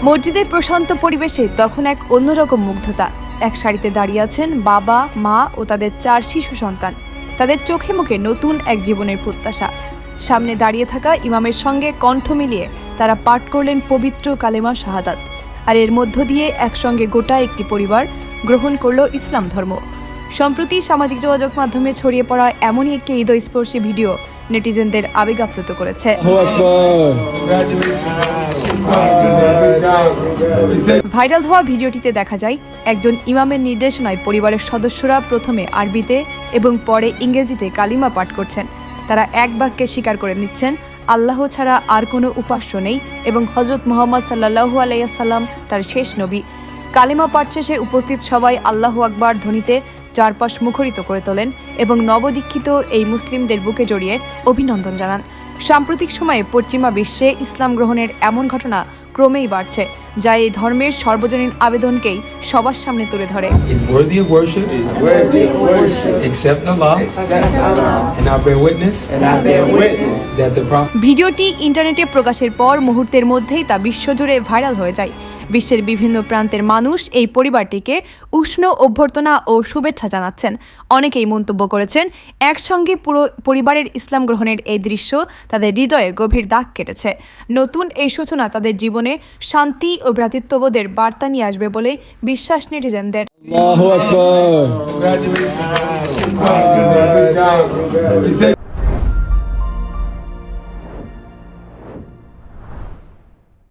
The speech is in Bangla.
মসজিদের প্রশান্ত পরিবেশে তখন এক অন্যরকম মুগ্ধতা। এক সারিতে দাঁড়িয়ে আছেন বাবা, মা ও তাদের 4 শিশু সন্তান। তাদের চোখে মুখে নতুন এক জীবনের প্রত্যাশা। সামনে দাঁড়িয়ে থাকা ইমামের সঙ্গে কণ্ঠ মিলিয়ে তারা পাঠ করলেন পবিত্র কালেমা শাহাদাত। আর এর মধ্য দিয়ে একসঙ্গে গোটা একটি পরিবার গ্রহণ করল ইসলাম ধর্ম। সম্প্রতি সামাজিক যোগাযোগ মাধ্যমে ছড়িয়ে পড়া এমনই একটি হৃদয়স্পর্শী ভিডিও নেটিজেনদের আবেগ আপ্লুত করেছে। ভাইরাল হওয়া ভিডিওটিতে দেখা যায় একজন ইমামের নির্দেশনায় পরিবারের সদস্যরা প্রথমে আরবিতে এবং পরে ইংরেজিতে কালিমা পাঠ করছেন। তারা এক বাক্যে স্বীকার করে নিচ্ছেন আল্লাহ ছাড়া আর কোনো উপাস্য নেই এবং হযরত মুহাম্মদ সাল্লাল্লাহু আলাইহি ওয়াসাল্লাম তার শেষ নবী। কালিমা পাঠ শেষে উপস্থিত সবাই আল্লাহু আকবার ধ্বনিতে চারপাশ মুখরিত করে তোলেন এবং নবদীক্ষিত এই মুসলিমদের বুকে জড়িয়ে অভিনন্দন জানান। সাম্প্রতিক সময়ে পশ্চিমা বিশ্বে ইসলাম গ্রহণের এমন ঘটনা ক্রমেই বাড়ছে, যা এই ধর্মের সর্বজনীন আবেদনকেই সবার সামনে তুলে ধরে। ভিডিওটি ইন্টারনেটে প্রকাশের পর মুহূর্তের মধ্যেই তা বিশ্বজুড়ে ভাইরাল হয়ে যায়। বিশ্বের বিভিন্ন প্রান্তের মানুষ এই পরিবারটিকে উষ্ণ অভ্যর্থনা ও শুভেচ্ছা জানাচ্ছেন। অনেকেই মন্তব্য করেছেন, একসঙ্গে পুরো পরিবারের ইসলাম গ্রহণের এই দৃশ্য তাদের হৃদয়ে গভীর দাগ কেটেছে। নতুন এই সূচনা তাদের জীবনে শান্তি ও ভ্রাতৃত্ববোধের বার্তা নিয়ে আসবে বলে বিশ্বাস নেটিজেনদের। আল্লাহু আকবার।